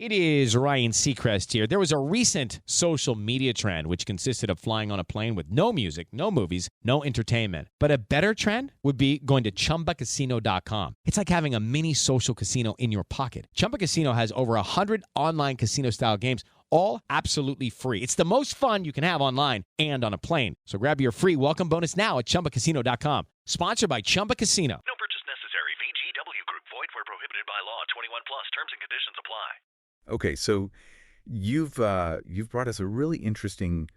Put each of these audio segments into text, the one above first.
It is Ryan Seacrest here. There was a recent social media trend which consisted of flying on a plane with no music, no movies, no entertainment. But a better trend would be going to ChumbaCasino.com. It's like having a mini social casino in your pocket. Chumba Casino has over 100 online casino-style games, all absolutely free. It's the most fun you can have online and on a plane. So grab your free welcome bonus now at ChumbaCasino.com. Sponsored by Chumba Casino. No purchase necessary. VGW Group. Void where prohibited by law. 21 plus. Terms and conditions apply. Okay, so you've brought us a really interesting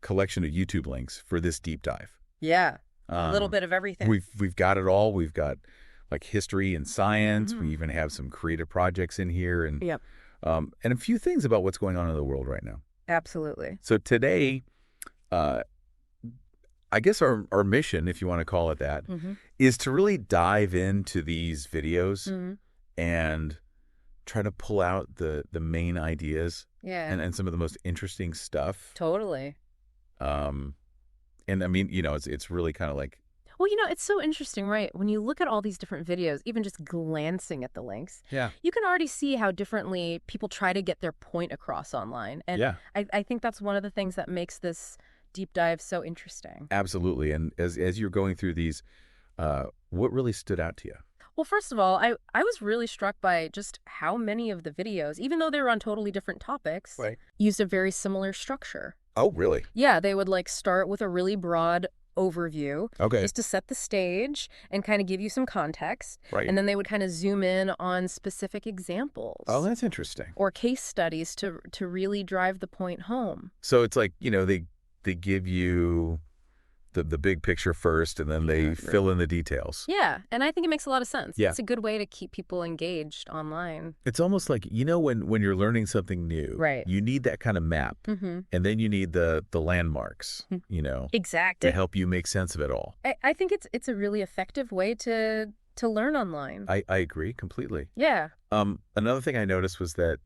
collection of YouTube links for this deep dive. Yeah, a little bit of everything. We've got it all. We've got like history and science. We even have some creative projects in here, and and a few things about what's going on in the world right now. Absolutely. So today, I guess our mission, if you want to call it that, is to really dive into these videos and try to pull out the main ideas and some of the most interesting stuff. Totally. And I mean, it's really kind of like, well, it's so interesting, right? When you look at all these different videos, even just glancing at the links, you can already see how differently people try to get their point across online. And I think that's one of the things that makes this deep dive so interesting. Absolutely. And as you're going through these, what really stood out to you? Well, first of all, I was really struck by just how many of the videos, even though they were on totally different topics, used a very similar structure. Oh, really? Yeah, they would start with a really broad overview just to set the stage and kind of give you some context. Right. And then they would kind of zoom in on specific examples. Oh, that's interesting. Or case studies to really drive the point home. So it's like, they give you the big picture first, and then they fill in the details. Yeah, and I think it makes a lot of sense. Yeah. It's a good way to keep people engaged online. It's almost like, when you're learning something new, you need that kind of map, and then you need the landmarks, Exactly. to help you make sense of it all. I think it's a really effective way to learn online. I agree completely. Yeah. Another thing I noticed was that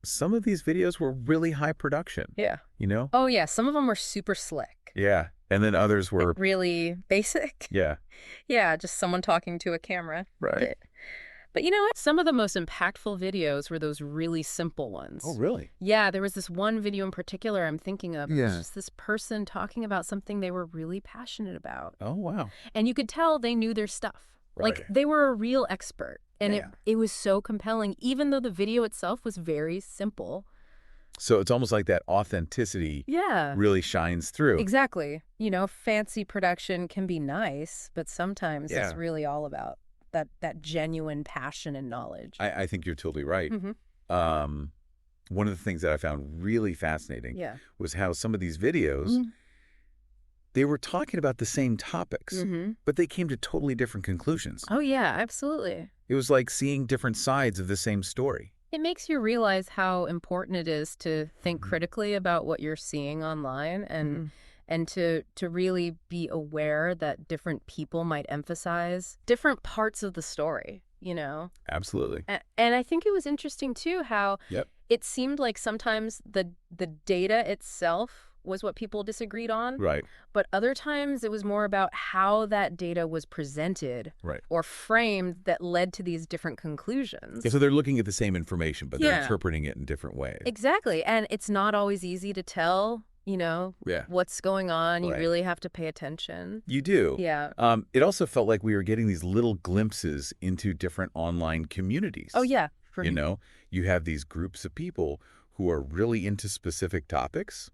some of these videos were really high production. Yeah. Oh, yeah. Some of them were super slick. Yeah. And then others were really basic. Yeah. Yeah, just someone talking to a camera. Right. But you know what? Some of the most impactful videos were those really simple ones. Oh, really? Yeah, there was this one video in particular I'm thinking of. Yeah. It was just this person talking about something they were really passionate about. Oh, wow. And you could tell they knew their stuff. Right. Like, they were a real expert. And it was so compelling, even though the video itself was very simple. So it's almost like that authenticity really shines through. Exactly. Fancy production can be nice, but sometimes it's really all about that genuine passion and knowledge. I think you're totally right. One of the things that I found really fascinating was how some of these videos, they were talking about the same topics, but they came to totally different conclusions. Oh, yeah, absolutely. It was like seeing different sides of the same story. It makes you realize how important it is to think critically about what you're seeing online and to really be aware that different people might emphasize different parts of the story, Absolutely. And I think it was interesting, too, how it seemed like sometimes the data itself was what people disagreed on. Right. But other times it was more about how that data was presented or framed that led to these different conclusions. Yeah, so they're looking at the same information, but they're interpreting it in different ways. Exactly. And it's not always easy to tell, what's going on. You really have to pay attention. You do. Yeah. It also felt like we were getting these little glimpses into different online communities. Oh, yeah. You have these groups of people who are really into specific topics.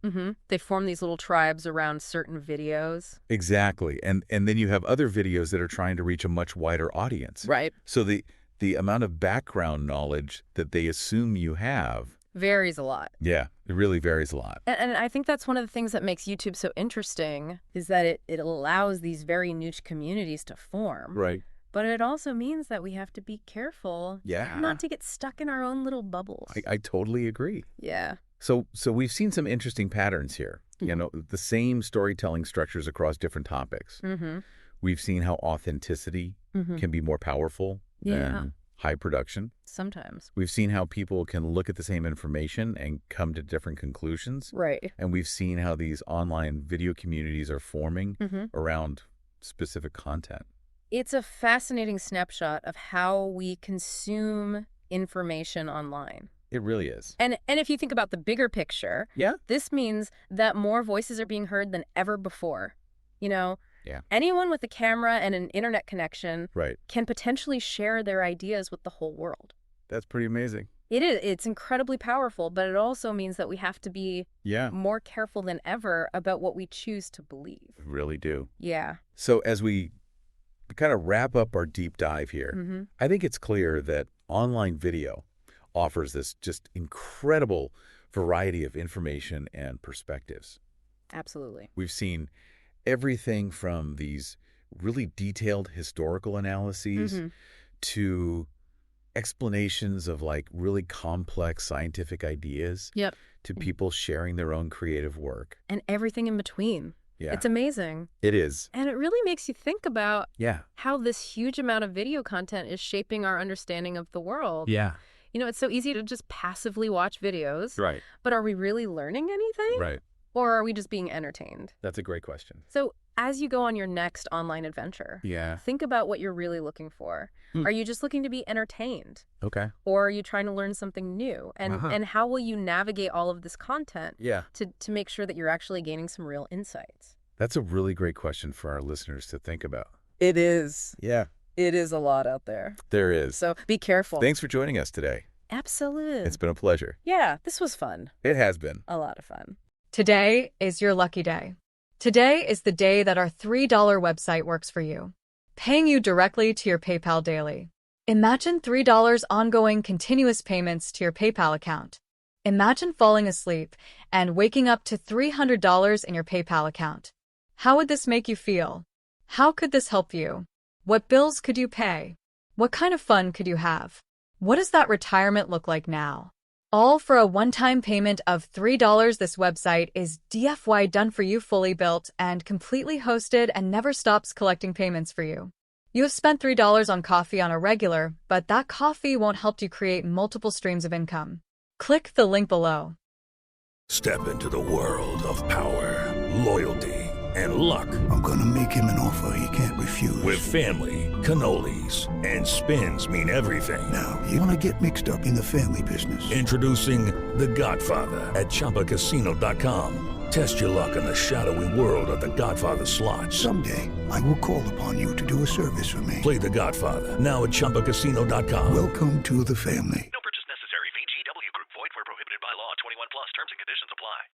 They form these little tribes around certain videos. Exactly. And then you have other videos that are trying to reach a much wider audience. Right. So the amount of background knowledge that they assume you have varies a lot. Yeah, it really varies a lot. And I think that's one of the things that makes YouTube so interesting is that it allows these very niche communities to form. Right. But it also means that we have to be careful not to get stuck in our own little bubbles. I totally agree. Yeah. So we've seen some interesting patterns here. The same storytelling structures across different topics. We've seen how authenticity can be more powerful than high production. Sometimes. We've seen how people can look at the same information and come to different conclusions. Right. And we've seen how these online video communities are forming around specific content. It's a fascinating snapshot of how we consume information online. It really is. And if you think about the bigger picture, this means that more voices are being heard than ever before. You know, anyone with a camera and an internet connection can potentially share their ideas with the whole world. That's pretty amazing. It is. It's incredibly powerful, but it also means that we have to be more careful than ever about what we choose to believe. We really do. Yeah. So as we kind of wrap up our deep dive here, I think it's clear that online video offers this just incredible variety of information and perspectives. Absolutely. We've seen everything from these really detailed historical analyses to explanations of like really complex scientific ideas to people sharing their own creative work. And everything in between. Yeah. It's amazing. It is. And it really makes you think about how this huge amount of video content is shaping our understanding of the world. Yeah. You know, it's so easy to just passively watch videos. Right. But are we really learning anything? Right. Or are we just being entertained? That's a great question. So as you go on your next online adventure, think about what you're really looking for. Are you just looking to be entertained? Okay. Or are you trying to learn something new? And how will you navigate all of this content to make sure that you're actually gaining some real insights? That's a really great question for our listeners to think about. It is. Yeah. It is a lot out there. There is. So be careful. Thanks for joining us today. Absolutely. It's been a pleasure. Yeah, this was fun. It has been. A lot of fun. Today is your lucky day. Today is the day that our $3 website works for you, paying you directly to your PayPal daily. Imagine $3 ongoing continuous payments to your PayPal account. Imagine falling asleep and waking up to $300 in your PayPal account. How would this make you feel? How could this help you? What bills could you pay? What kind of fun could you have? What does that retirement look like now? All for a one-time payment of $3. This website is DFY done for you, fully built and completely hosted, and never stops collecting payments for you. You have spent $3 on coffee on a regular, but that coffee won't help you create multiple streams of income. Click the link below. Step into the world of power, loyalty, and luck. I'm gonna make him an offer he can't refuse. With family, cannolis, and spins mean everything. Now, you wanna get mixed up in the family business. Introducing The Godfather at ChumbaCasino.com. Test your luck in the shadowy world of The Godfather slot. Someday, I will call upon you to do a service for me. Play The Godfather now at ChumbaCasino.com. Welcome to the family. No